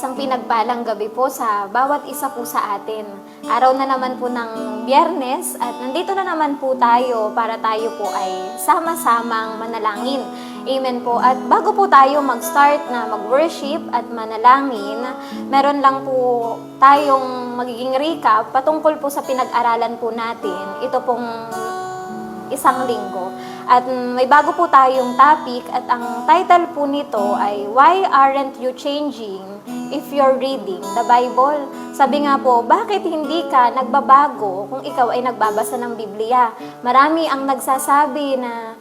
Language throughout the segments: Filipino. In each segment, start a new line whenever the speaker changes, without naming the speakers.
Isang pinagpalang gabi po sa bawat isa po sa atin. Araw na naman po ng Biyernes at nandito na naman po tayo para tayo po ay sama-samang manalangin. Amen po. At bago po tayo mag-start na mag-worship at manalangin, meron lang po tayong magiging recap patungkol po sa pinag-aralan po natin. Ito pong isang linggo. At may bago po tayong topic at ang title po nito ay Why Aren't You Changing If You're Reading the Bible? Sabi nga po, bakit hindi ka nagbabago kung ikaw ay nagbabasa ng Biblia? Marami ang nagsasabi na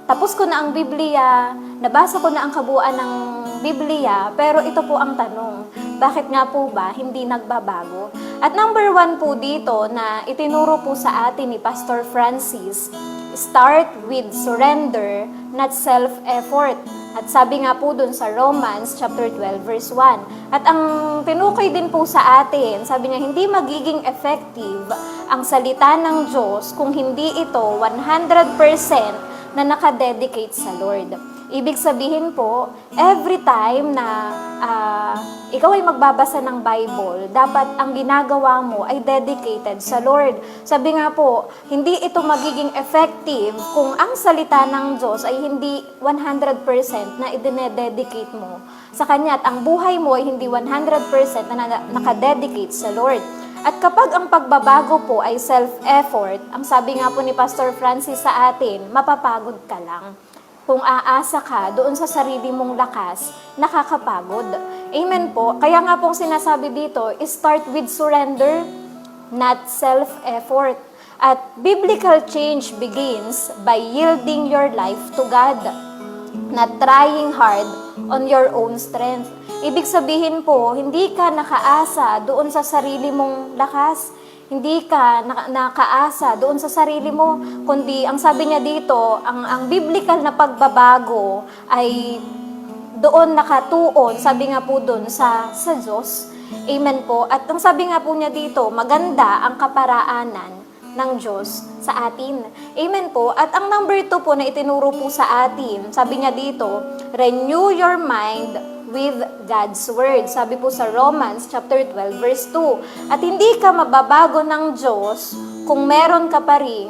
tapos ko na ang Biblia, nabasa ko na ang kabuuan ng Biblia, pero ito po ang tanong, bakit nga po ba hindi nagbabago? At number 1 po dito na itinuro po sa atin ni Pastor Francis, start with surrender, not self-effort. At sabi nga po dun sa Romans chapter 12 verse 1. At ang tinukay din po sa atin, sabi niya, hindi magiging effective ang salita ng Diyos kung hindi ito 100% na nakadedicate sa Lord. Ibig sabihin po, every time na ikaw ay magbabasa ng Bible, dapat ang ginagawa mo ay dedicated sa Lord. Sabi nga po, hindi ito magiging effective kung ang salita ng Diyos ay hindi 100% na idinededicate mo sa Kanya at ang buhay mo ay hindi 100% na nakadedicate sa Lord. At kapag ang pagbabago po ay self-effort, ang sabi nga po ni Pastor Francis sa atin, mapapagod ka lang. Kung aasa ka doon sa sarili mong lakas, nakakapagod. Amen po. Kaya nga pong sinasabi dito, start with surrender, not self-effort. At biblical change begins by yielding your life to God, not trying hard on your own strength. Ibig sabihin po, hindi ka nakaasa doon sa sarili mong lakas. Hindi ka nakaasa doon sa sarili mo, kundi ang sabi niya dito, ang biblical na pagbabago ay doon nakatuon, sabi nga po doon sa Diyos. Amen po. At ang sabi nga po niya dito, maganda ang kaparaanan ng Diyos sa atin. Amen po. At ang number 2 po na itinuro po sa atin, sabi niya dito, renew your mind with God's Word. Sabi po sa Romans chapter 12 verse 2. At hindi ka mababago ng Diyos kung meron ka pa ring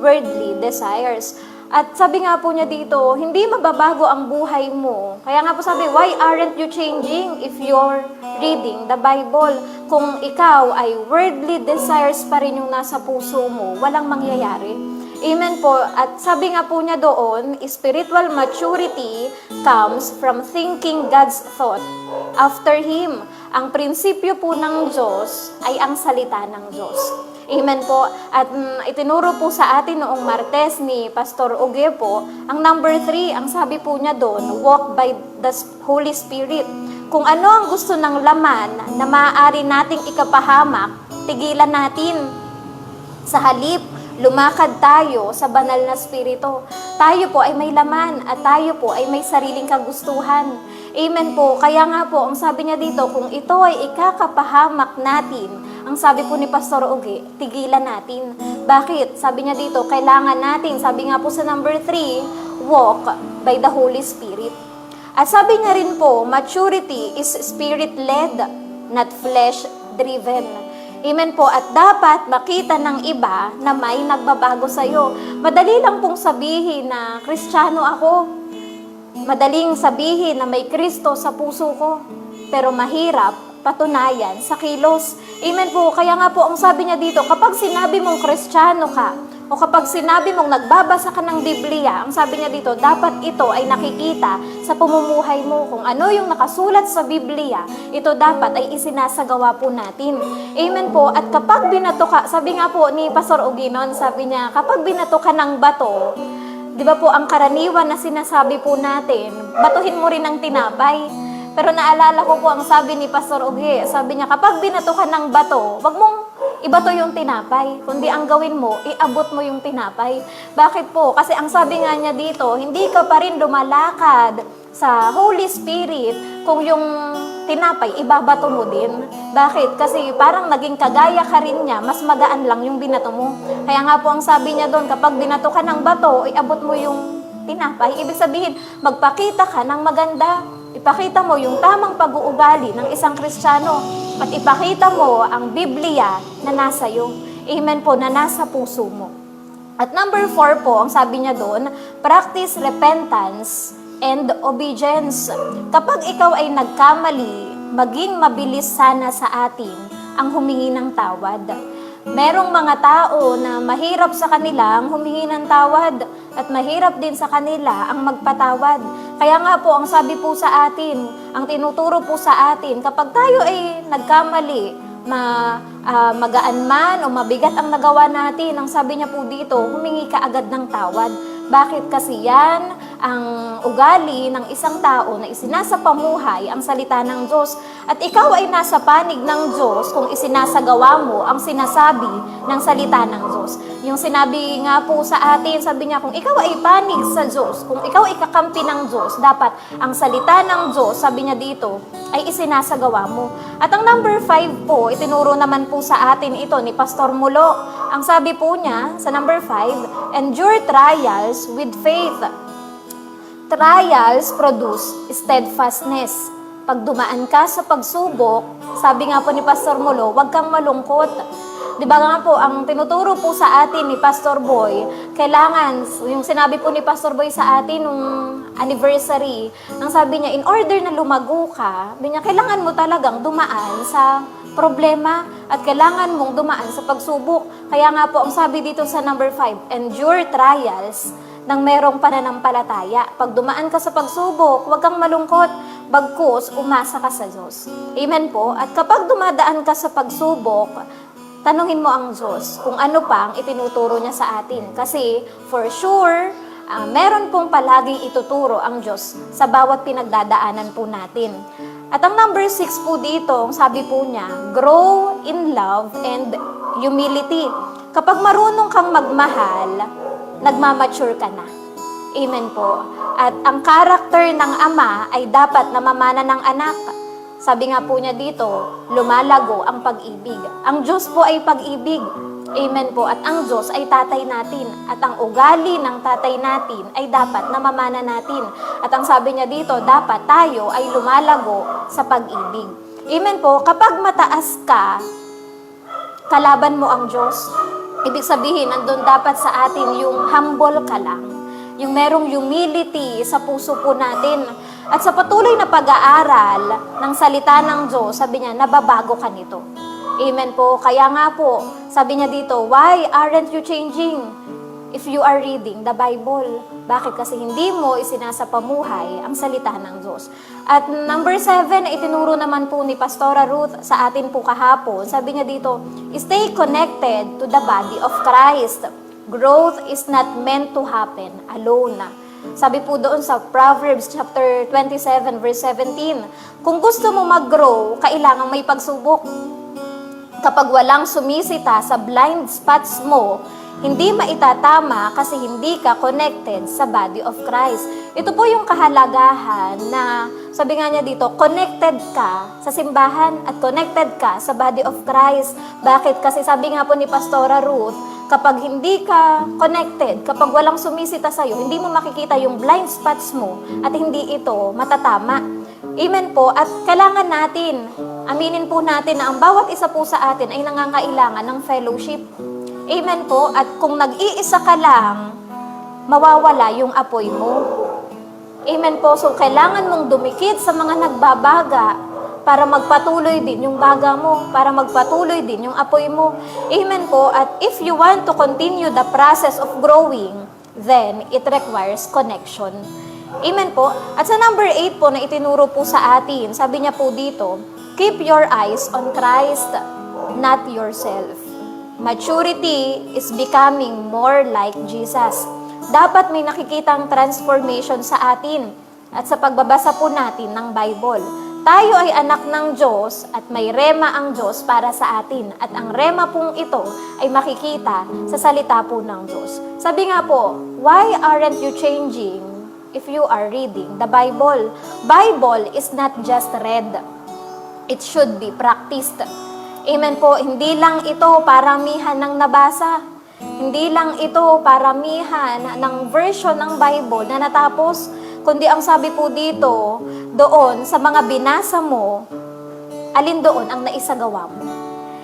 worldly desires. At sabi nga po niya dito, hindi mababago ang buhay mo. Kaya nga po sabi, why aren't you changing if you're reading the Bible? Kung ikaw ay worldly desires pa rin yung nasa puso mo, walang mangyayari. Amen po. At sabi nga po niya doon, spiritual maturity comes from thinking God's thought after Him. Ang prinsipyo po ng Diyos ay ang salita ng Diyos. Amen po. At itinuro po sa atin noong Martes ni Pastor Uge po, ang number 3, ang sabi po niya doon, walk by the Holy Spirit. Kung ano ang gusto ng laman na maaari nating ikapahamak, tigilan natin. Sa halip, lumakad tayo sa banal na spirito. Tayo po ay may laman at tayo po ay may sariling kagustuhan. Amen po. Kaya nga po, ang sabi niya dito, kung ito ay ikakapahamak natin, ang sabi po ni Pastor Uge, tigilan natin. Bakit? Sabi niya dito, kailangan natin, sabi nga po sa number 3, walk by the Holy Spirit. At sabi niya rin po, maturity is spirit-led, not flesh-driven. Amen po. At dapat makita ng iba na may nagbabago sa'yo. Madali lang pong sabihin na Kristiyano ako. Madaling sabihin na may Kristo sa puso ko. Pero mahirap patunayan sa kilos. Amen po. Kaya nga po ang sabi niya dito, kapag sinabi mong Kristiyano ka, o kapag sinabi mong nagbabasa ka ng Biblia, ang sabi niya dito, dapat ito ay nakikita sa pamumuhay mo. Kung ano yung nakasulat sa Biblia, ito dapat ay isinasagawa po natin. Amen po. At kapag binato ka, sabi nga po ni Pastor Uginon, sabi niya, kapag binato ka ng bato, di ba po ang karaniwan na sinasabi po natin, batuhin mo rin ng tinapay. Pero naalala ko po ang sabi ni Pastor Uge, sabi niya, kapag binato ka ng bato, wag mong ibato yung tinapay. Kundi ang gawin mo, iabot mo yung tinapay. Bakit po? Kasi ang sabi nga niya dito, hindi ka pa rin lumalakad sa Holy Spirit kung yung tinapay, ibabato mo din. Bakit? Kasi parang naging kagaya ka rin niya, mas magaan lang yung binato mo. Kaya nga po ang sabi niya doon, kapag binato ka ng bato, iabot mo yung tinapay. Ibig sabihin, magpakita ka ng maganda. ipakita mo yung tamang pag-uugali ng isang Kristiyano, at ipakita mo ang Biblia na nasa iyo. Amen po, na nasa puso mo. At number 4 po, ang sabi niya doon, practice repentance and obedience. Kapag ikaw ay nagkamali, maging mabilis sana sa atin ang humingi ng tawad. Merong mga tao na mahirap sa kanila ang humingi ng tawad at mahirap din sa kanila ang magpatawad. Kaya nga po, ang sabi po sa atin, ang tinuturo po sa atin, kapag tayo ay nagkamali, magaan man o mabigat ang nagawa natin, ang sabi niya po dito, humingi ka agad ng tawad. Bakit? Kasi yan ang ugali ng isang tao na isinasapamuhay ang salita ng Diyos. At ikaw ay nasa panig ng Diyos kung isinasagawa mo ang sinasabi ng salita ng Diyos. Yung sinabi nga po sa atin, sabi niya, kung ikaw ay panig sa Diyos, kung ikaw ay kakampi ng Diyos, dapat ang salita ng Diyos, sabi niya dito, ay isinasagawa mo. At ang number 5 po, itinuro naman po sa atin ito ni Pastor Mulo. Ang sabi po niya sa number 5, endure trials with faith. Trials produce steadfastness. Pag dumaan ka sa pagsubok, sabi nga po ni Pastor Mulo, huwag kang malungkot. Di ba nga po, ang tinuturo po sa atin ni Pastor Boy, kailangan, yung sinabi po ni Pastor Boy sa atin nung anniversary, ang sabi niya, in order na lumago ka, sabi niya, kailangan mo talagang dumaan sa problema at kailangan mong dumaan sa pagsubok. Kaya nga po, ang sabi dito sa number 5, endure trials ng merong pananampalataya. Pag dumaan ka sa pagsubok, huwag kang malungkot, bagkus umasa ka sa Diyos. Amen po. At kapag dumadaan ka sa pagsubok, tanungin mo ang Diyos kung ano pa ang itinuturo niya sa atin. Kasi for sure, meron pong palaging ituturo ang Diyos sa bawat pinagdadaanan po natin. At ang number 6 po dito, ang sabi po niya, grow in love and humility. Kapag marunong kang magmahal, nagmamature ka na. Amen po. At ang karakter ng ama ay dapat namamana ng anak. Sabi nga po niya dito, lumalago ang pag-ibig. Ang Diyos po ay pag-ibig. Amen po. At ang Diyos ay tatay natin. At ang ugali ng tatay natin ay dapat namamana natin. At ang sabi niya dito, dapat tayo ay lumalago sa pag-ibig. Amen po. Kapag mataas ka, kalaban mo ang Diyos. Ibig sabihin, nandun dapat sa atin yung humble ka lang. Yung merong humility sa puso po natin. At sa patuloy na pag-aaral ng salita ng Diyos, sabi niya, nababago ka nito. Amen po. Kaya nga po, sabi niya dito, why aren't you changing if you are reading the Bible? Bakit? Kasi hindi mo isinasapamuhay ang salita ng Diyos. At number 7, itinuro naman po ni Pastora Ruth sa atin po kahapon. Sabi niya dito, stay connected to the body of Christ. Growth is not meant to happen alone. Sabi po doon sa Proverbs chapter 27 verse 17, kung gusto mo mag-grow, kailangan may pagsubok. Kapag walang sumisita sa blind spots mo, hindi maitatama kasi hindi ka connected sa body of Christ. Ito po yung kahalagahan na, sabi nga niya dito, connected ka sa simbahan at connected ka sa body of Christ. Bakit? Kasi sabi nga po ni Pastora Ruth, kapag hindi ka connected, kapag walang sumisita sa'yo, hindi mo makikita yung blind spots mo at hindi ito matatama. Amen po. At kailangan natin, aminin po natin na ang bawat isa po sa atin ay nangangailangan ng fellowship. Amen po. At kung nag-iisa ka lang, mawawala yung apoy mo. Amen po. So, kailangan mong dumikit sa mga nagbabaga para magpatuloy din yung baga mo, para magpatuloy din yung apoy mo. Amen po. At if you want to continue the process of growing, then it requires connection. Amen po. At sa number 8 po na itinuro po sa atin, sabi niya po dito, keep your eyes on Christ, not yourself. Maturity is becoming more like Jesus. Dapat may nakikitang transformation sa atin at sa pagbabasa po natin ng Bible. Tayo ay anak ng Diyos at may rema ang Diyos para sa atin. At ang rema pong ito ay makikita sa salita po ng Diyos. Sabi nga po, why aren't you changing if you are reading the Bible? Bible is not just read. It should be practiced. Amen po, hindi lang ito paramihan ng nabasa. Hindi lang ito paramihan ng version ng Bible na natapos, kundi ang sabi po dito, doon sa mga binasa mo, alin doon ang naisagawa mo.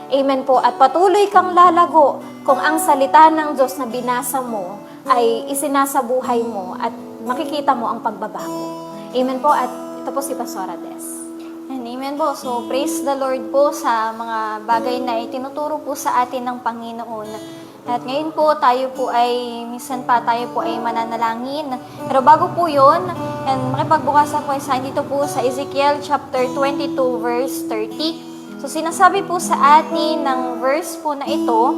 Amen po. At patuloy kang lalago kung ang salita ng Diyos na binasa mo ay isinasabuhay mo at makikita mo ang pagbabago. Amen po. At ito po si Pastora Des.
Amen po. So, praise the Lord po sa mga bagay na itinuturo po sa atin ng Panginoon. At ngayon po, minsan pa tayo po ay mananalangin. Pero bago po yun, makipagbukasan po sa dito po sa Ezekiel chapter 22 verse 30. So, sinasabi po sa atin ng verse po na ito,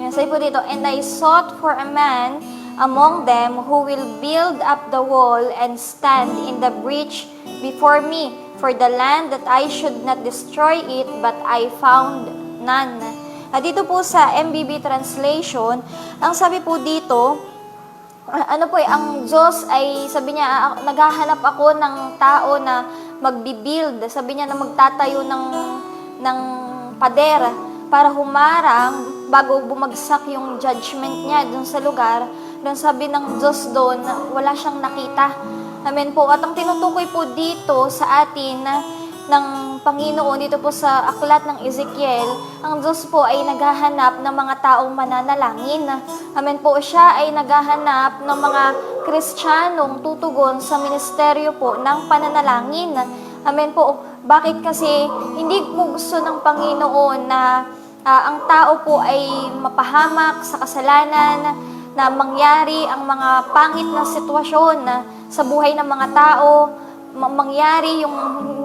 sabi po dito, "And I sought for a man among them who will build up the wall and stand in the breach before me, for the land that I should not destroy it, but I found none." Dito po sa MBB translation, ang sabi po dito, ang Diyos ay, sabi niya, naghahanap ako ng tao na magbibuild. Sabi niya na magtatayo ng pader para humarang bago bumagsak yung judgment niya dun sa lugar. Doon sabi ng Diyos doon, wala siyang nakita. Amen po. At ang tinutukoy po dito sa atin ng Panginoon, dito po sa aklat ng Ezekiel, ang Diyos po ay naghahanap ng mga taong mananalangin. Amen po, siya ay naghahanap ng mga Kristiyanong tutugon sa ministeryo po ng pananalangin. Amen po, bakit kasi hindi po gusto ng Panginoon na ang tao po ay mapahamak sa kasalanan, na mangyari ang mga pangit na sitwasyon sa buhay ng mga tao, mangyari yung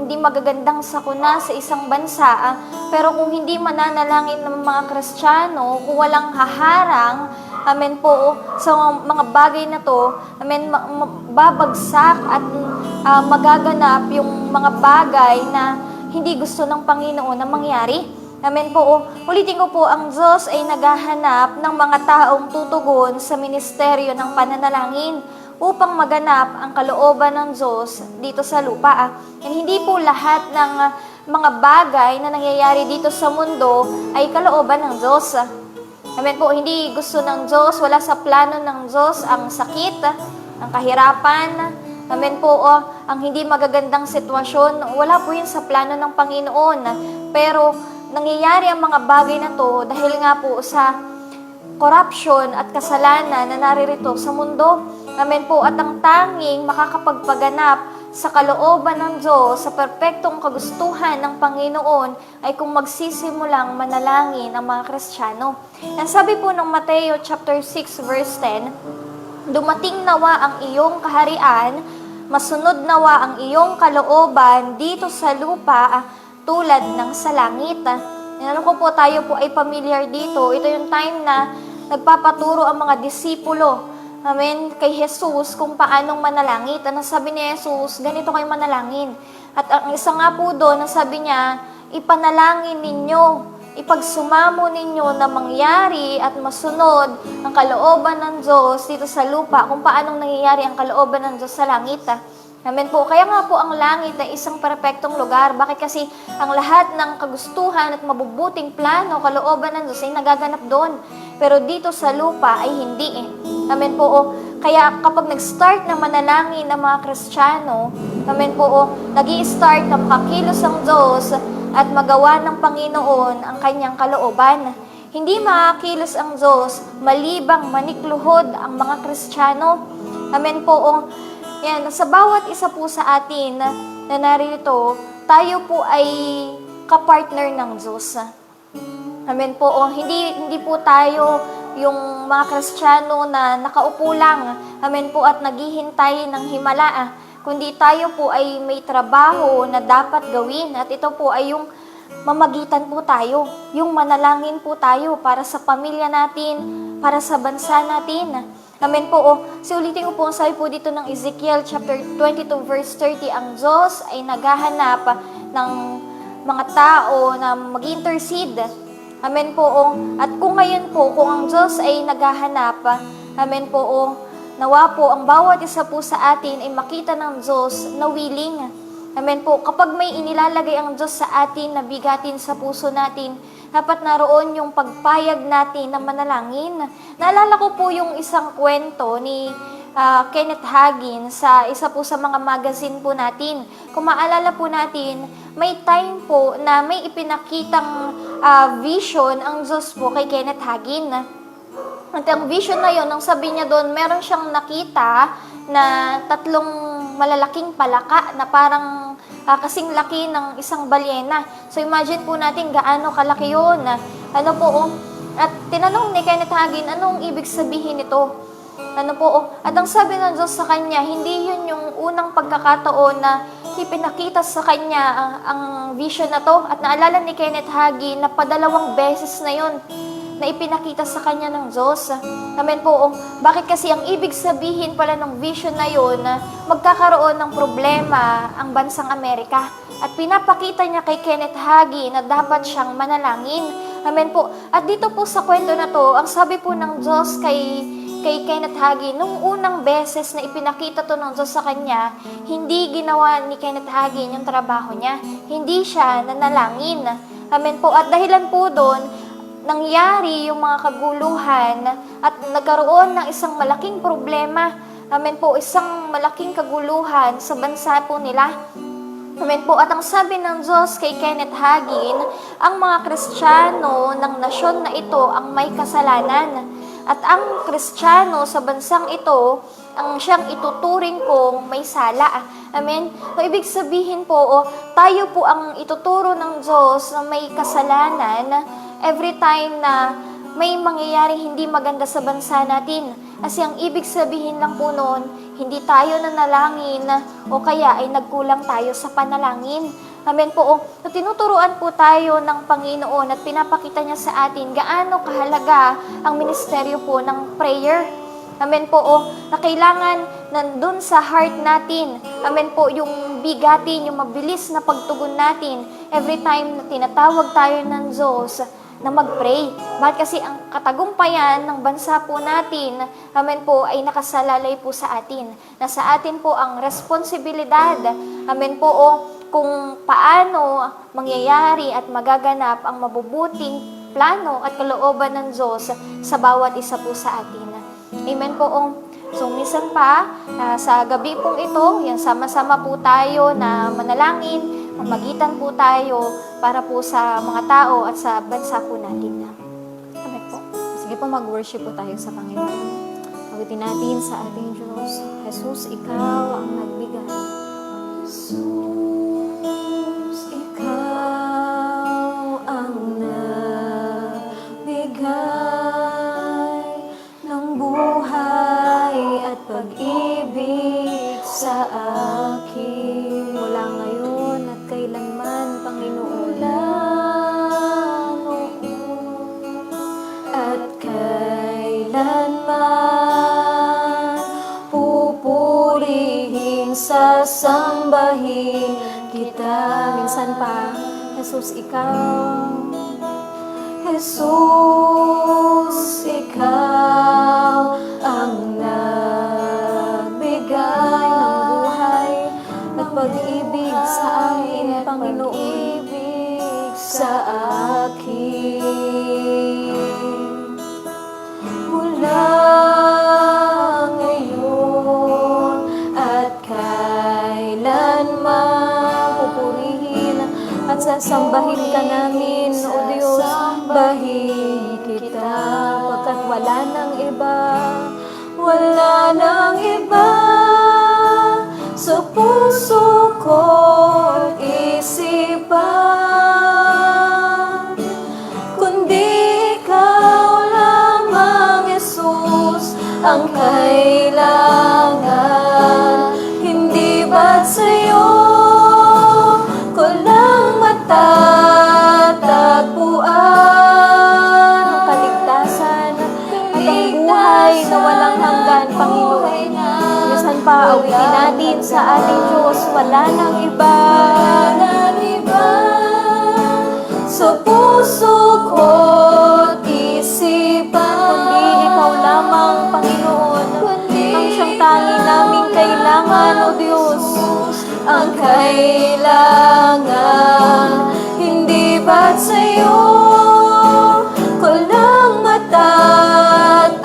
hindi magagandang sakuna sa isang bansa, pero kung hindi mananalangin ng mga Kristiyano, kung walang haharang, amen po, sa mga bagay na to, amen, babagsak at magaganap yung mga bagay na hindi gusto ng Panginoon na mangyari. Amen po. Ulitin ko po, ang Diyos ay naghahanap ng mga taong tutugon sa ministeryo ng pananalangin upang maganap ang kalooban ng Diyos dito sa lupa. And hindi po lahat ng mga bagay na nangyayari dito sa mundo ay kalooban ng Diyos. Amen po, hindi gusto ng Diyos, wala sa plano ng Diyos ang sakit, ang kahirapan. Amen po, ang hindi magagandang sitwasyon, wala po yun sa plano ng Panginoon. Pero nangyayari ang mga bagay na to dahil nga po sa corruption at kasalanan na naririto sa mundo. Amen po. At ang tanging makakapagpaganap sa kalooban ng Diyos, sa perpektong kagustuhan ng Panginoon, ay kung magsisimulang manalangin ang mga Kristiyano. Ang sabi po ng Mateo chapter 6 verse 10, "Dumating nawa ang iyong kaharian, masunod nawa ang iyong kalooban dito sa lupa tulad ng sa langit." Alam ko po, tayo po ay familiar dito. Ito yung time na nagpapaturo ang mga disipulo, amen, kay Jesus kung paanong manalangin. Ang sabi ni Jesus, ganito kayo manalangin. At ang isa nga po doon, ang sabi niya, ipanalangin ninyo, ipagsumamo ninyo na mangyari at masunod ang kalooban ng Diyos dito sa lupa, kung paanong nangyayari ang kalooban ng Diyos sa langit. Amen po. Kaya nga po ang langit ay isang perpektong lugar. Bakit? Kasi ang lahat ng kagustuhan at mabubuting plano, kalooban ng Diyos ay nagaganap doon. Pero dito sa lupa ay hindi eh. Amen po. Kaya kapag nag-start na manalangin ang mga Kristiyano, amen po, nag-i-start na makakilos ang Diyos at magawa ng Panginoon ang kanyang kalooban. Hindi makakilos ang Diyos malibang manikluhod ang mga Kristiyano. Amen po. Yan, sa bawat isa po sa atin na narito, tayo po ay kapartner ng Diyos. Amen po. Hindi po tayo yung mga Kristiyano na nakaupo lang, amen po, at naghihintay ng himala. Kundi tayo po ay may trabaho na dapat gawin. At ito po ay yung mamagitan po tayo, yung manalangin po tayo para sa pamilya natin, para sa bansa natin. Amen po. Ulitin ko po ang sabi po dito ng Ezekiel chapter 22 verse 30, ang Diyos ay naghahanap ng mga tao na mag-intercede. Amen po. At kung ngayon po, kung ang Diyos ay naghahanap, amen po, nawa po ang bawat isa po sa atin ay makita ng Diyos na willing. Amen po. Kapag may inilalagay ang Diyos sa atin na bigatin sa puso natin, dapat naroon yung pagpayag natin na manalangin. Naalala ko po yung isang kwento ni Kenneth Hagin sa isa po sa mga magazine po natin. Kung maalala po natin, may time po na may ipinakitang vision ang Diyos po kay Kenneth Hagin. At ang vision na yon, ang sabi niya doon, meron siyang nakita na tatlong malalaking palaka na parang kasing laki ng isang balyena. So imagine po natin gaano kalaki yun. Ano po, at tinanong ni Kenneth Hagin, anong ibig sabihin nito? Ano po, at ang sabi ng Diyos sa kanya, hindi yun yung unang pagkakataon na ipinakita sa kanya ang vision na to. At naalala ni Kenneth Hagin na padalawang beses na yun na ipinakita sa kanya ng Diyos. Amen po. Bakit kasi ang ibig sabihin pala ng vision na yun na magkakaroon ng problema ang bansang Amerika. At pinapakita niya kay Kenneth Hagin na dapat siyang manalangin. Amen po. At dito po sa kwento na to, ang sabi po ng Diyos kay Kenneth Hagin, nung unang beses na ipinakita to ng Diyos sa kanya, hindi ginawa ni Kenneth Hagin yung trabaho niya. Hindi siya nanalangin. Amen po. At dahilan po doon, nangyari yung mga kaguluhan at nagkaroon ng isang malaking problema. Amen po, isang malaking kaguluhan sa bansa po nila. Amen po. At ang sabi ng Diyos kay Kenneth Hagin, ang mga Kristiyano ng nasyon na ito ang may kasalanan. At ang Kristiyano sa bansang ito, ang siyang ituturing kong may sala. Amen? So, ibig sabihin po, tayo po ang ituturo ng Diyos na may kasalanan every time na may mangyayari hindi maganda sa bansa natin. Kasi ang ibig sabihin lang po noon, hindi tayo nanalangin o kaya ay nagkulang tayo sa panalangin. Amen po. So, tinuturuan po tayo ng Panginoon at pinapakita niya sa atin gaano kahalaga ang ministeryo po ng prayer. Amen po, na kailangan nandun sa heart natin. Amen po, yung bigatin, yung mabilis na pagtugon natin every time na tinatawag tayo ng Diyos na mag-pray. Bakit kasi ang katagumpayan ng bansa po natin, amen po, ay nakasalalay po sa atin. Nasa atin po ang responsibilidad, amen po, kung paano mangyayari at magaganap ang mabubuting plano at kalooban ng Diyos sa bawat isa po sa atin. Amen po. So, minsan pa, sa gabi pong ito, yan, sama-sama po tayo na manalangin, magitan po tayo para po sa mga tao at sa bansa po natin. Amen po.
Sige po, mag-worship po tayo sa Panginoon. Awitin natin sa ating Diyos. Jesus, Ikaw ang nagbigay. Jesus, Ikaw ang nagbigay ng buhay at pag-ibig sa akin. Mula ngayon at kailanman, Panginoon. At kailanman pupurihin, sasambahin kita. Minsan pa, Jesus, Ikaw. Jesus, Ikaw ang nagbigay ng buhay at pag-ibig sa amin, Panginoon. Sa akin. Mula ngayon at kailanman pupurihin at sasambahin ka namin, O Diyos, bahin kita, pagkat wala nang iba sa puso ko't isipan, kundi ikaw lamang, Jesus, ang kailangan. Hindi ba't sa'yo ko lang matatagpuan ang kaligtasan at ang buhay na walang hanggan, Panginoon. Minsan pa, awitin natin sa ating Diyos, wala nang iba sa puso ko't isipan, kundi ikaw lamang, Panginoon, ang siyang tangi naming kailangan, O Diyos, ang kailangan. Hindi ba't sa'yo ko lang matatagpuan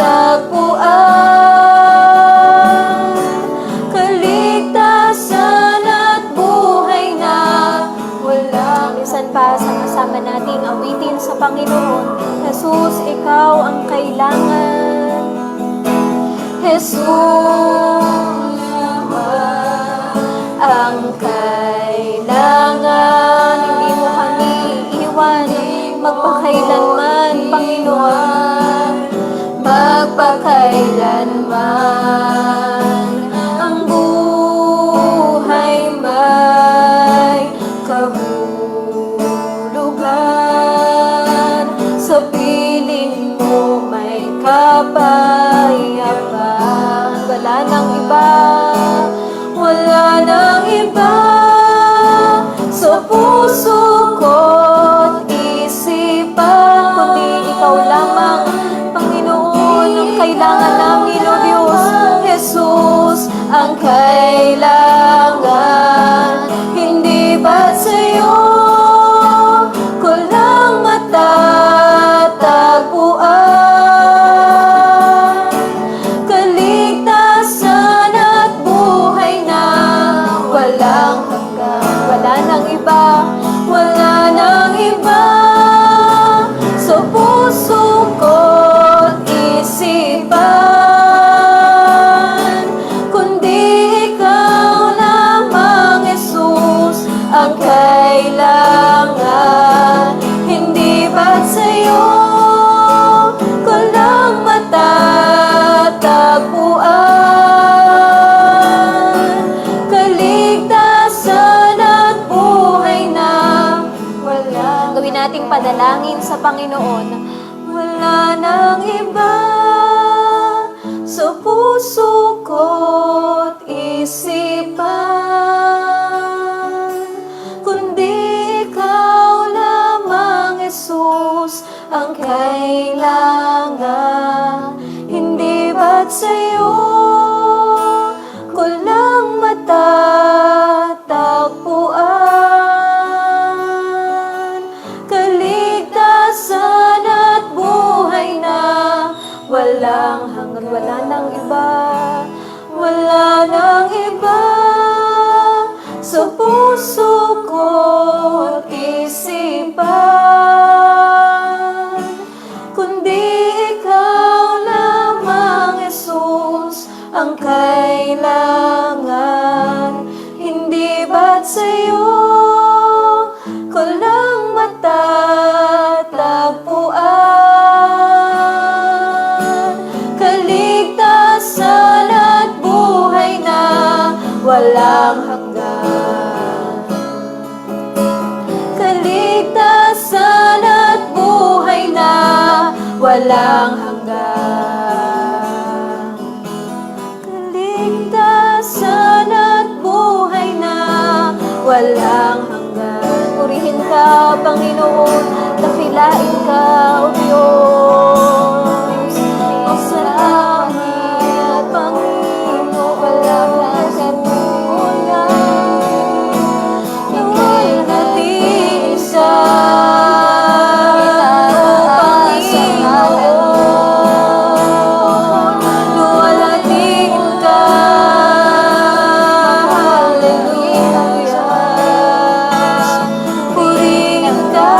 nating awitin sa Panginoon. Jesus, ikaw ang kailangan. Jesus, ang kailangan. Hindi mo kami iiwan magpakailanman, Panginoon. Magpakailanman ang buhay may kahulugan. Sa piling mo may kapayapaan. Wala nang iba, wala nang iba sa puso ko't isipan, kundi ikaw lamang, Panginoon, ang kailangan namin, O Diyos. Jesus, ang kailangan. Hindi ba sa'yo ko lang matatagpuan? Kaligtasan at buhay na walang hanggan. Wala nang iba, wala nang iba sa puso ko't isipan, kundi ikaw lamang, Jesus, ang kailangan. Hindi ba't sa'yo ko lang matatagpuan? Kaligtasan at buhay na wala. Gawin nating padalangin sa Panginoon. Wala nang iba sa puso ko't isipan, kundi ikaw lamang, Jesus, ang kailangan. Hindi ba't sa'yo ko lang matatagpuan? Kaligtasan at buhay na walang hanggan. Wala nang iba, wala nang iba sa puso ko't isipan, kundi ikaw lamang, Jesus, ang kailangan. Hindi ba't sa'yo ko lang matatagpuan? Kaligtasan at buhay na walang hanggan. Kaligtasan at buhay na walang hanggan. Kaligtasan at buhay na walang hanggan. Purihin ka, Panginoon, dakilain ka, O Diyos. Masalamat, Panginoon, walang katulang. Ikaw natin sa Panginoon. Luwalhatiin ka, hallelujah. Purihin ka,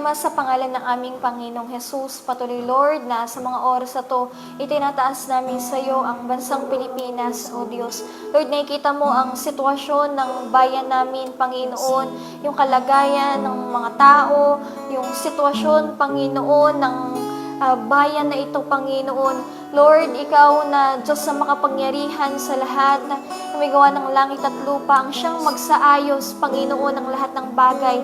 Ama, sa pangalan ng aming Panginoong Jesus, patuloy Lord na sa mga oras na to, itinataas namin sa iyo ang bansang Pilipinas, O Diyos. Lord, nakikita mo ang sitwasyon ng bayan namin, Panginoon, yung kalagayan ng mga tao, yung sitwasyon, Panginoon, ng bayan na ito, Panginoon. Lord, ikaw na Diyos na makapangyarihan sa lahat, na may gawa ng langit at lupa, ang siyang magsaayos, Panginoon, ng lahat ng bagay.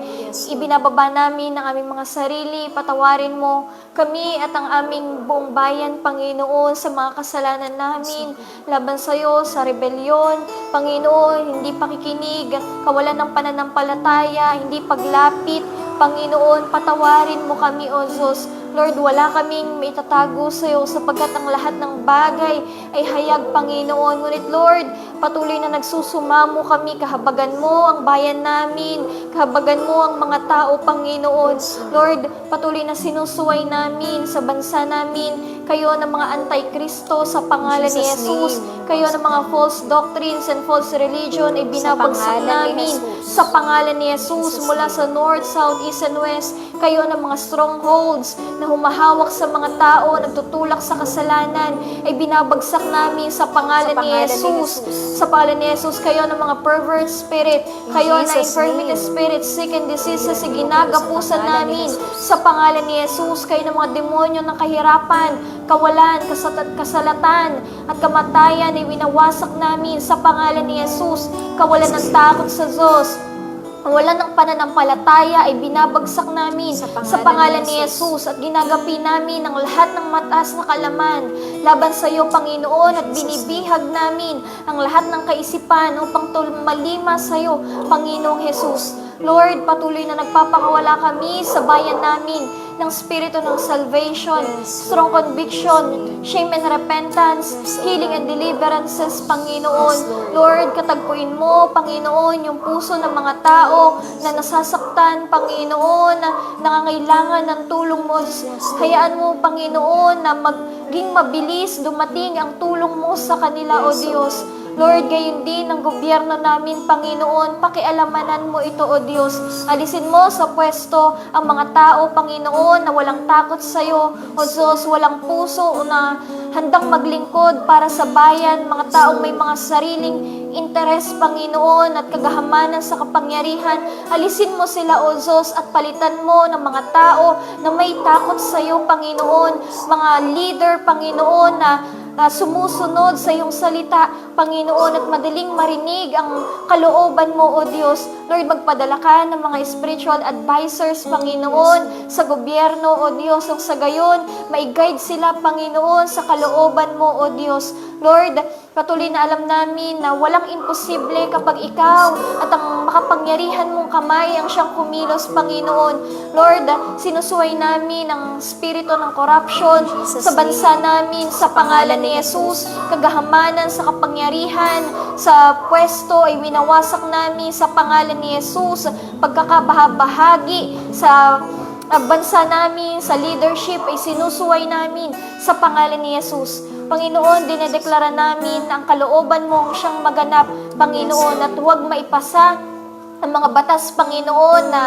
Ibinababa namin ang aming mga sarili, patawarin mo kami at ang aming buong bayan, Panginoon, sa mga kasalanan namin, laban sa iyo, sa rebelyon, Panginoon, hindi pakikinig, kawalan ng pananampalataya, hindi paglapit, Panginoon, patawarin mo kami, O Diyos. Lord, wala kaming maitatago sa iyo sapagkat ang lahat ng bagay ay hayag, Panginoon. Ngunit Lord, patuloy na nagsusumamo kami, kahabagan mo ang bayan namin, kahabagan mo ang mga tao, Panginoon. Lord, patuloy na sinusuway namin sa bansa namin, kayo ng mga anti-Kristo sa pangalan ni Jesus, kayo ng mga false doctrines and false religion ay binabagsak namin sa pangalan ni Jesus mula sa north, south, east, and west, kayo ng mga strongholds na humahawak sa mga tao, nagtutulak sa kasalanan, ay binabagsak namin sa pangalan ni Jesus. Sa pangalan ni Jesus, kayo ng mga pervert spirit, kayo na infirmity spirit, sick and diseases, ay ginagapusan namin sa pangalan ni Jesus, kayo ng mga demonyo ng kahirapan, kawalan, kasalatan, at kamatayan ay winawasak namin sa pangalan ni Jesus, kawalan ng takot sa Diyos, wala ng pananampalataya ay binabagsak namin sa pangalan ni Jesus at ginagapi namin ang lahat ng mataas na kalaman laban sa iyo, Panginoon, at binibihag namin ang lahat ng kaisipan upang malima sa iyo, Panginoong Jesus. Lord, patuloy na nagpapakawala kami sa bayan namin ng spirito ng salvation, strong conviction, shame and repentance, healing and deliverances, Panginoon. Lord, katagpuin mo, Panginoon, yung puso ng mga tao na nasasaktan, Panginoon, na nangangailangan ng tulong mo. Hayaan mo, Panginoon, na maging mabilis dumating ang tulong mo sa kanila, O Diyos. Lord, gayon din ang gobyerno namin, Panginoon, pakialamanan mo ito, O Diyos. Alisin mo sa pwesto ang mga tao, Panginoon, na walang takot sa iyo, O Diyos, walang puso na handang maglingkod para sa bayan, mga taong may mga sariling interes, Panginoon, at kagahamanan sa kapangyarihan. Alisin mo sila, O Diyos, at palitan mo ng mga tao na may takot sa iyo, Panginoon, mga leader, Panginoon, na sumusunod sa iyong salita, Panginoon, at madaling marinig ang kalooban mo, O Diyos. Lord, magpadala ka ng mga spiritual advisors, Panginoon, sa gobyerno, O Diyos, ang sa gayon, mai-guide sila, Panginoon, sa kalooban mo, O Diyos. Lord, patuloy na alam namin na walang imposible kapag ikaw at ang makapangyarihan mong kamay ang siyang kumilos, Panginoon. Lord, sinusuway namin ang spirito ng corruption sa bansa namin sa pangalan ni Jesus. Kagahamanan sa kapangyarihan sa pwesto ay winawasak namin sa pangalan ni Jesus. Pagkakabahabahagi sa bansa namin, sa leadership ay sinusuway namin sa pangalan ni Jesus. Panginoon, dinedeklara namin ang kalooban mong siyang maganap, Panginoon, at huwag maipasa ang mga batas, Panginoon, na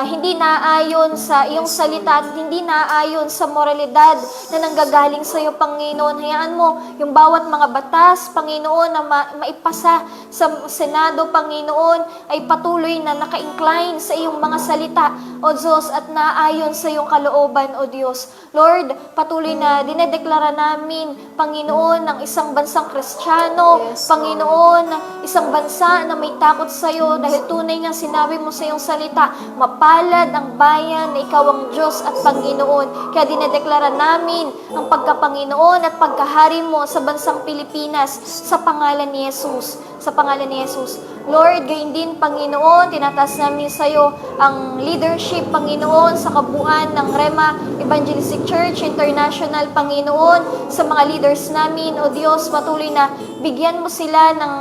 hindi naaayon sa iyong salita at hindi naaayon sa moralidad na nanggagaling sa iyo, Panginoon. Hayaan mo yung bawat mga batas, Panginoon, na maipasa sa Senado, Panginoon, ay patuloy na naka-incline sa iyong mga salita, O Diyos, at naaayon sa iyong kalooban, O Diyos. Lord, patuloy na dinedeklara namin, Panginoon, ng isang bansang Kristiyano, Panginoon, isang bansa na may takot sa iyo dahil tunay nga sinabi mo sa iyong salita, mapalad ang bayan na ikaw ang Diyos at Panginoon. Kaya dinedeklara namin ang pagkapanginoon at pagkahari mo sa bansang Pilipinas sa pangalan ni Jesus. Sa pangalan ni Jesus. Lord, gayon din, Panginoon, tinataas namin sa iyo ang leadership, Panginoon, sa kabuuan ng Rema Evangelistic Church International, Panginoon, sa mga leaders namin, O Diyos, patuloy na bigyan mo sila ng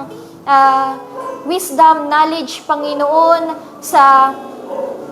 wisdom, knowledge, Panginoon, sa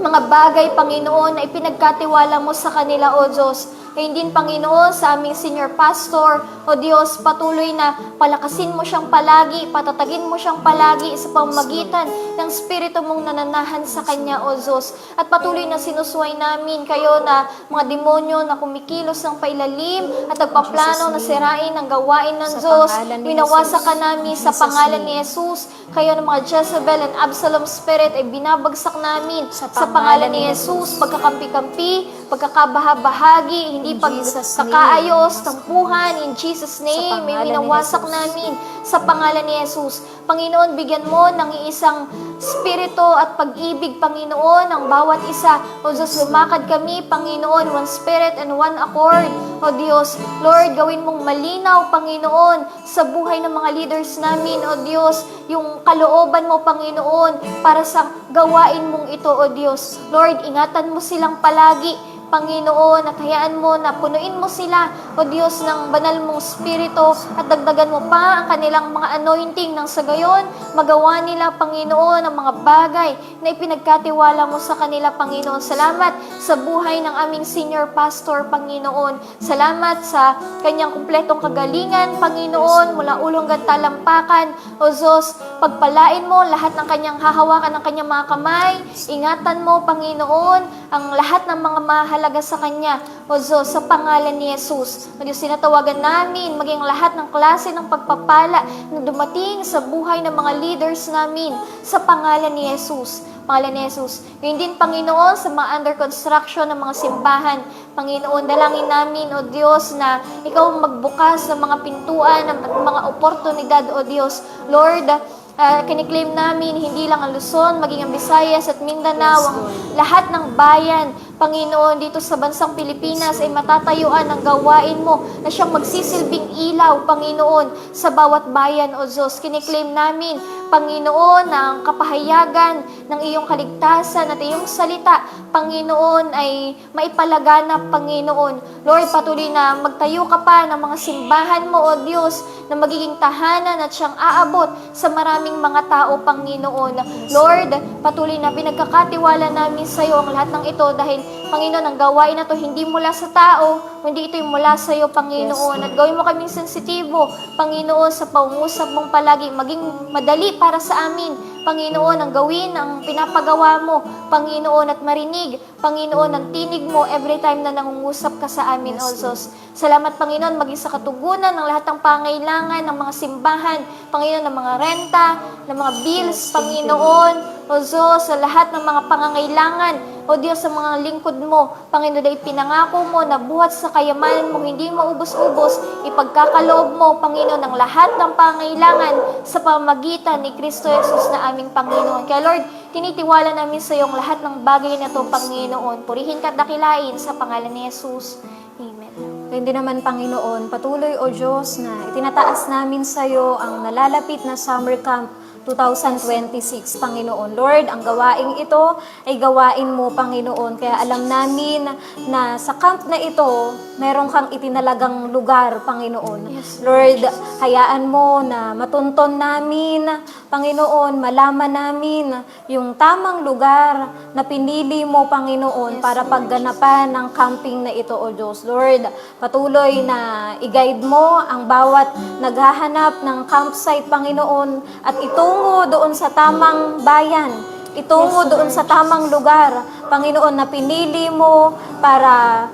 mga bagay, Panginoon, na ipinagkatiwala mo sa kanila, O Diyos. Ngayon din, Panginoon, sa aming senior pastor, o Diyos, patuloy na palakasin mo siyang palagi, patatagin mo siyang palagi sa pamamagitan ng Espiritu mong nananahan sa kanya, o Diyos. At patuloy na sinusway namin kayo na mga demonyo na kumikilos ng pailalim at nagpaplano na sirain ang gawain ng
Sa
Diyos.
pangalan ni
Winawasak
Jesus.
ka namin sa
Jesus'
pangalan
name.
ni Jesus. Kayo ng mga Jezebel and Absalom spirit ay binabagsak namin
Sa
sa pangalan ni
pangalan ni
Jesus. Pagkakampi-kampi, pagkakabahabahagi, hindi
In Jesus' name.
pagkakaayos, tampuhan, in Jesus' name, may
pangalan ni
winawasak
Jesus.
namin sa pangalan ni Jesus. Panginoon, bigyan mo ng iisang spirito at pag-ibig, Panginoon, ang bawat isa. O Diyos, lumakad kami, Panginoon, one spirit and one accord. O Diyos, Lord, gawin mong malinaw, Panginoon, sa buhay ng mga leaders namin, O Diyos, yung kalooban mo, Panginoon, para sa gawain mong ito, O Diyos. Lord, ingatan mo silang palagi, Panginoon, at hayaan mo na punuin mo sila, O Diyos, ng banal mong spirito at dagdagan mo pa ang kanilang mga anointing nang sa gayon, magawa nila, Panginoon, ang mga bagay na ipinagkatiwala mo sa kanila, Panginoon. Salamat sa buhay ng aming senior pastor, Panginoon. Salamat sa kanyang kumpletong kagalingan, Panginoon, mula ulo hanggang talampakan. O Diyos, pagpalain mo lahat ng kanyang hahawakan ng kanyang mga kamay. Ingatan mo, Panginoon, ang lahat ng mga mahalaga sa Kanya. O Diyos, sa pangalan ni Jesus. O Diyos, sinatawagan namin maging lahat ng klase ng pagpapala na dumating sa buhay ng mga leaders namin sa pangalan ni Jesus. Pangalan ni Jesus. Ngayon din, Panginoon, sa mga under construction ng mga simbahan, Panginoon, dalangin namin, O Diyos, na Ikaw magbukas ng mga pintuan, ng mga oportunidad, O Diyos. Lord, kiniklaim namin hindi lang ang Luzon, maging ang Visayas at Mindanao, ang lahat ng bayan, Panginoon, dito sa bansang Pilipinas ay matatayuan ang gawain mo na siyang magsisilbing ilaw, Panginoon, sa bawat bayan, O Diyos. Kiniklaim namin, Panginoon, na ang kapahayagan ng iyong kaligtasan at iyong salita, Panginoon, ay maipalaganap, Panginoon. Lord, patuloy na magtayo ka pa ng mga simbahan mo, O Diyos, na magiging tahanan at siyang aabot sa maraming mga tao, Panginoon. Lord, patuloy na pinagkakatiwala namin sa iyo ang lahat ng ito dahil, Panginoon, ang gawain na to hindi mula sa tao, kundi ito yung mula sa iyo, Panginoon. At gawin mo kaming sensitibo, Panginoon, sa pangungusap mong palagi, maging madali para sa amin, Panginoon, ang gawin, ang pinapagawa mo, Panginoon, at marinig, Panginoon, ang tinig mo every time na nangungusap ka sa amin, O Diyos. Salamat, Panginoon, maging sa katugunan ng lahat ng pangailangan ng mga simbahan, Panginoon, ng mga renta, ng mga bills, Panginoon, O Diyos, sa lahat ng mga pangangailangan, O Diyos, sa mga lingkod mo, Panginoon, ay pinangako mo na buhat sa kayamanan mo, hindi maubos-ubos, ipagkakaloob mo, Panginoon, ng lahat ng pangailangan sa pamamagitan ni Kristo Jesus na aming Panginoon. Kaya Lord, tinitiwala namin sa iyong lahat ng bagay na ito, Panginoon. Purihin ka at dakilain sa pangalan ni Jesus. Amen.
Hindi naman, Panginoon, patuloy, O Diyos, na itinataas namin sa iyo ang nalalapit na summer camp 2026, Panginoon. Lord, ang gawaing ito ay gawain mo, Panginoon. Kaya alam namin na sa camp na ito, meron kang itinalagang lugar, Panginoon.
Yes,
Lord, hayaan mo na matunton namin, Panginoon, malaman namin yung tamang lugar na pinili mo, Panginoon, para pagganapan ng camping na ito, O Diyos. Lord, patuloy na i-guide mo ang bawat naghahanap ng campsite, Panginoon, at itungo doon sa tamang bayan, itungo doon sa tamang lugar, Panginoon, na pinili mo para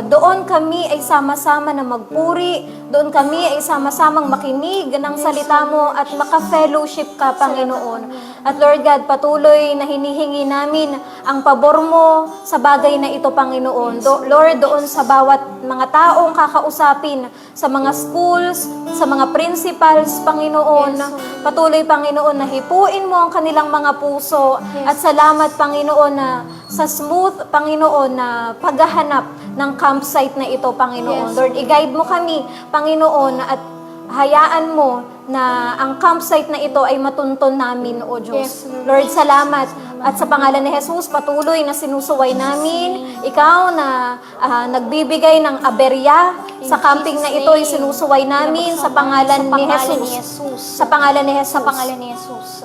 doon kami ay sama-sama na magpuri, doon kami ay sama-samang makinig ng salita mo at maka-fellowship ka, Panginoon. At Lord God, patuloy na hinihingi namin ang pabor mo sa bagay na ito, Panginoon. Lord, doon sa bawat mga taong kakausapin, sa mga schools, sa mga principals, Panginoon. Patuloy, Panginoon, na hipuin mo ang kanilang mga puso. At salamat, Panginoon, na sa smooth, Panginoon, na paghahanap ng campsite na ito, Panginoon. Lord, i-guide mo kami, Panginoon, at hayaan mo na ang campsite na ito ay matunton namin, O Diyos. Lord, salamat. At sa pangalan ni Jesus, patuloy na sinusuway namin. Ikaw na nagbibigay ng aberya sa camping na ito ay sinusuway namin sa pangalan ni Jesus. Sa pangalan ni Jesus.
Sa pangalan ni Jesus.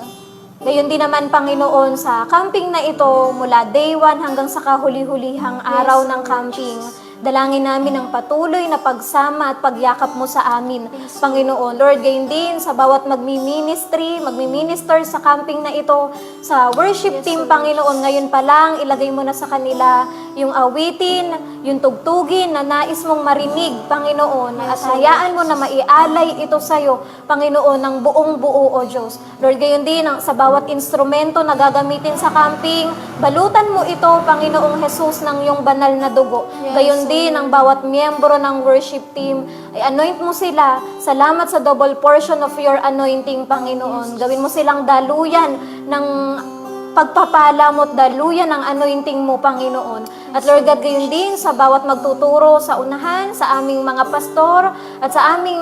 Gayon din naman, Panginoon, sa camping na ito, mula day 1 hanggang sa kahuli-hulihang araw ng camping, Dalangin namin ang patuloy na pagsama at pagyakap mo sa amin, Panginoon. Lord, gayon din sa bawat magmi-minister sa camping na ito, sa worship team, Panginoon, ngayon pa lang, ilagay mo na sa kanila yung awitin, yung tugtugin na nais mong marinig, Panginoon, at hayaan mo na maialay ito sa'yo, Panginoon, ng buong buo, O Diyos. Lord, gayon din sa bawat instrumento na gagamitin sa camping, balutan mo ito, Panginoong Jesus, ng iyong banal na dugo. Gayon din ang bawat miyembro ng worship team, ay anoint mo sila. Salamat sa double portion of your anointing, Panginoon. Gawin mo silang daluyan ng pagpapala mo at daluyan ng anointing mo, Panginoon. At Lord God, gayon din sa bawat magtuturo sa unahan, sa aming mga pastor, at sa aming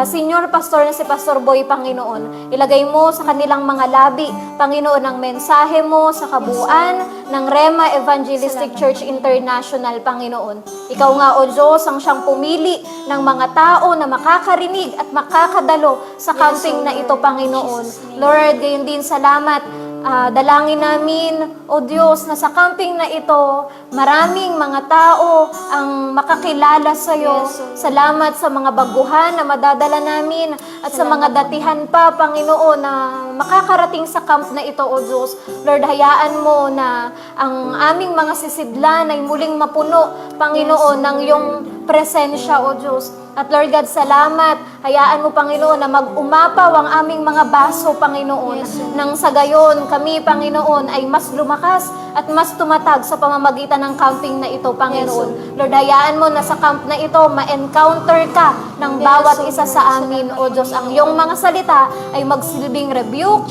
senior pastor na si Pastor Boy, Panginoon. Ilagay mo sa kanilang mga labi, Panginoon, ang mensahe mo sa kabuuan ng Rema Evangelistic Church International, Panginoon. Ikaw nga, O Diyos, ang siyang pumili ng mga tao na makakarinig at makakadalo sa camping na ito, Panginoon. Lord, gayon din, salamat. Dalangin namin, O Diyos, na sa camping na ito, maraming mga tao ang makakilala sa iyo. Salamat sa mga baguhan na madadala namin at sa mga datihan pa, Panginoon, na makakarating sa camp na ito, O Diyos. Lord, hayaan mo na ang aming mga sisidlan ay muling mapuno, Panginoon, ng iyong presensya, O Diyos. At Lord God, salamat. Hayaan mo, Panginoon, na mag-umapaw ang aming mga baso, Panginoon. Nang sa gayon, kami, Panginoon, ay mas lumakas at mas tumatag sa pamamagitan ng camping na ito, Panginoon. Lord, hayaan mo na sa camp na ito, ma-encounter ka ng bawat isa sa amin, O Diyos. Ang iyong mga salita ay magsilbing rebuke,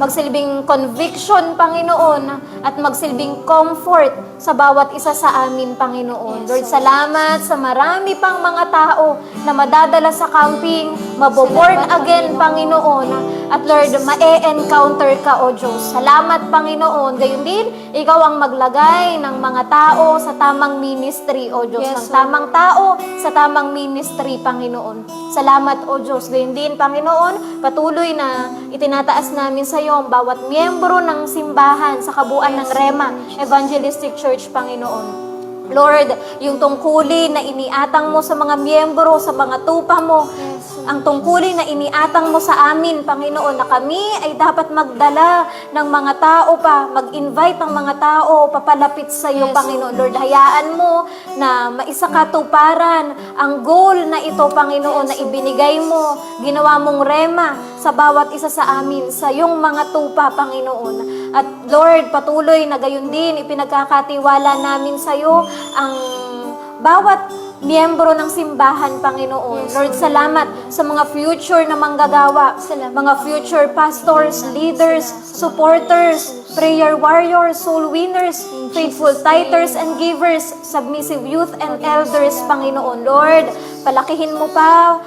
magsilbing conviction, Panginoon, at magsilbing comfort sa bawat isa sa amin, Panginoon. Lord, salamat sa marami pang mga tao na madadala sa camping, maboborn again, Panginoon. At Lord, ma-e-encounter ka, O Diyos. Salamat, Panginoon. Gayon din, ikaw ang maglagay ng mga tao sa tamang ministry, O Diyos. Ng tamang tao sa tamang ministry, Panginoon. Salamat, O Diyos. Gayon din, Panginoon, patuloy na itinataas namin sa iyo ang bawat miyembro ng simbahan sa kabuuan ng Rema Evangelistic Church, Panginoon. Lord, yung tungkulin na iniatang mo sa mga miyembro, sa mga tupa mo, ang tungkulin na iniatang mo sa amin, Panginoon, na kami ay dapat magdala ng mga tao pa, mag-invite ng mga tao, papalapit sa iyo, Panginoon. Lord, hayaan mo na maisakatuparan ang goal na ito, Panginoon, na ibinigay mo, ginawa mong rema sa bawat isa sa amin, sa iyong mga tupa, Panginoon. At Lord, patuloy na gayon din, ipinagkakatiwala namin sa iyo ang bawat miyembro ng simbahan, Panginoon. Lord, salamat sa mga future na manggagawa, mga future pastors, leaders, supporters, prayer warriors, soul winners, faithful tithers and givers, submissive youth and elders, Panginoon. Lord, palakihin mo pa,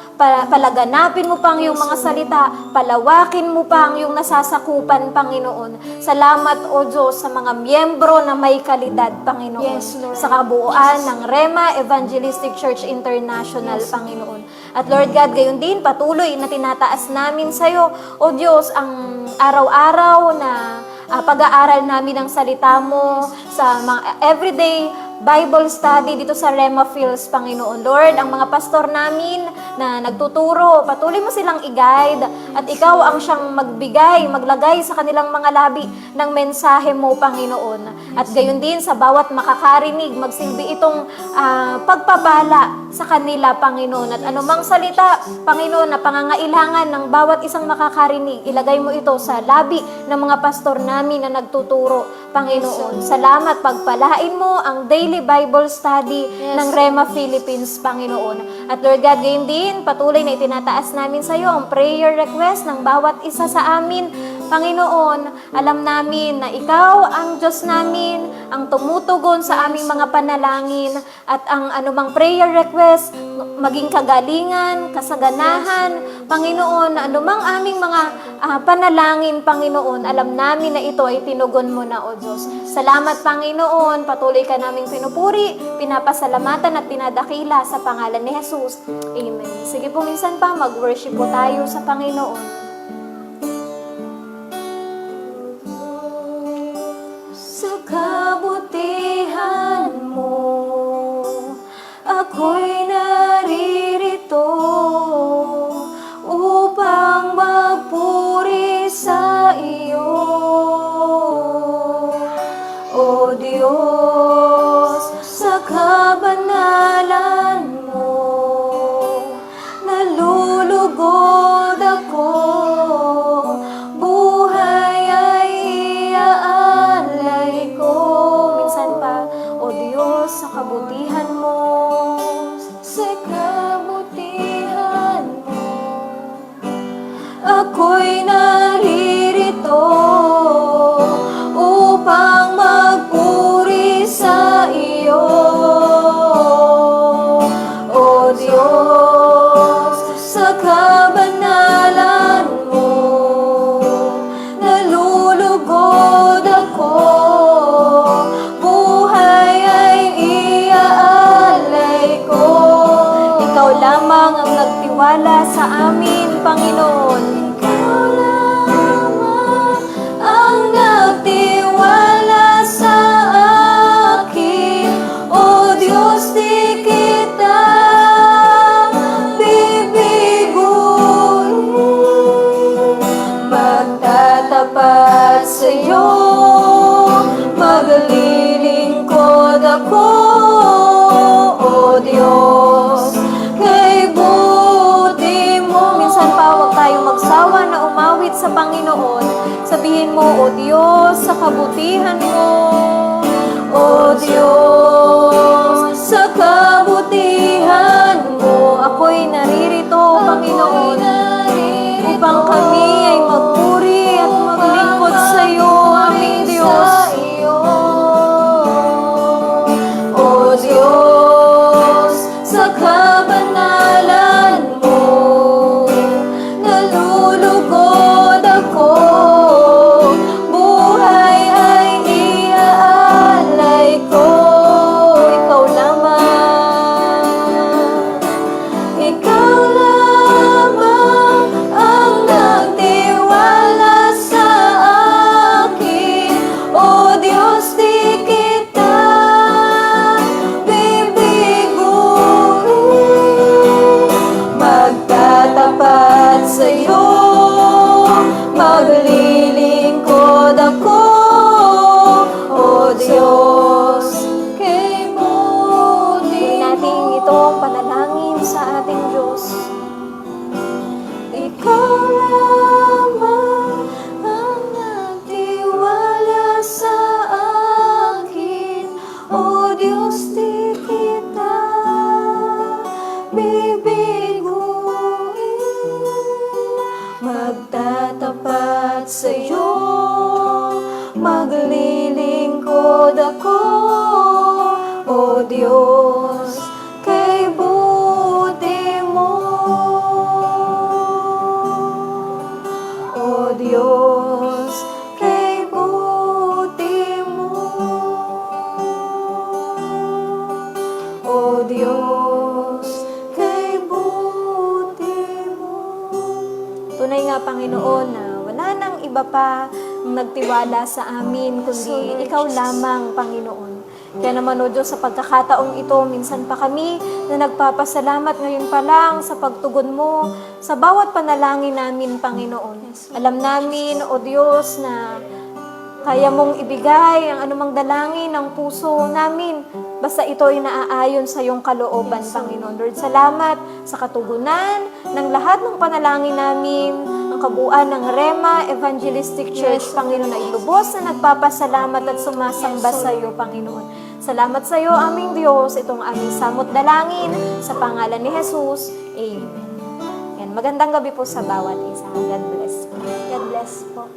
palaganapin mo pa ang iyong mga salita, palawakin mo pa ang iyong nasasakupan, Panginoon. Salamat, O Diyos, sa mga miyembro na may kalidad, Panginoon. Sa kabuuan ng Rema Evangelistic Church International, Panginoon. At Lord God, gayon din, patuloy na tinataas namin sa iyo, O Diyos, ang araw-araw na pag-aaral namin ng salita mo sa mga everyday Bible study dito sa Rema Fields, Panginoon. Lord, ang mga pastor namin na nagtuturo, patuloy mo silang i-guide at ikaw ang siyang maglagay sa kanilang mga labi ng mensahe mo, Panginoon. At gayon din sa bawat makakarinig, magsilbi itong pagpapala sa kanila, Panginoon. At anumang salita, Panginoon, na pangangailangan ng bawat isang makakarinig, ilagay mo ito sa labi ng mga pastor namin na nagtuturo, Panginoon. Salamat, pagpalain mo ang daily Bible study ng Rema Philippines, Panginoon. At Lord God, gayon din, patuloy na itinataas namin sa iyo ang prayer request ng bawat isa sa amin, Panginoon. Alam namin na ikaw ang Diyos namin, ang tumutugon sa aming mga panalangin at ang anumang prayer request, maging kagalingan, kasaganahan, Panginoon, anumang aming mga panalangin, Panginoon, alam namin na ito ay tinugon mo na, O Diyos. Salamat, Panginoon, patuloy ka naming pinupuri, pinapasalamatan at pinadakila sa pangalan ni Jesus. Amen. Sige po, minsan pa, mag-worship po tayo sa Panginoon. Sa kabutihan mo,
magtatapat sa'yo, maglilingkod ako, O Diyos, kay buti mo.
Minsan pa, huwag tayong magsawa na umawit sa Panginoon. Sabihin mo, O Diyos, sa kabutihan mo.
O Diyos, sa kabutihan mo,
Ako'y naririto, Panginoon, upang
upang
kami ay magpuri at maglingkod sa iyo, aming Diyos.
O Diyos, sa kabanalan mo, nalulugod ako, buhay ay iaalay ko.
Ikaw lamang.
Ikaw lamang ang nagtiwala sa akin, O Diyos, di kita bibiguin. Magtatapat sa'yo, maglilingkod ako, O Diyos, kay
Gawin
buti
natin
mo.
itong panalangin sa ating Diyos.
Ikaw lamang ang nagtiwala sa akin, O Diyos, di kita bibiguin. Magtatapat sa'yo, maglilingkod ako, O Diyos, kay buti mo. O Diyos, kay buti mo. O Diyos, kay buti mo.
Tunay nga, Panginoon, na wala nang iba pa ang nagtiwala sa amin, kundi Ikaw lamang, Panginoon. Kaya naman, O Diyos, sa pagkakataong ito, minsan pa kami na nagpapasalamat ngayon pa lang sa pagtugon mo sa bawat panalangin namin, Panginoon. Alam namin, O Diyos, na kaya mong ibigay ang anumang dalangin ng puso namin. Basta ito ay naaayon sa iyong kalooban, Panginoon. Lord, salamat sa katugunan ng lahat ng panalangin namin, ang kabuuan ng Rema Evangelistic Church, Panginoon, ay lubos na nagpapasalamat at sumasamba sa iyo, Panginoon. Salamat sa iyo, aming Diyos, itong aming samot dalangin sa pangalan ni Jesus. Amen. Yan, magandang gabi po sa bawat isa. God bless.
God bless po.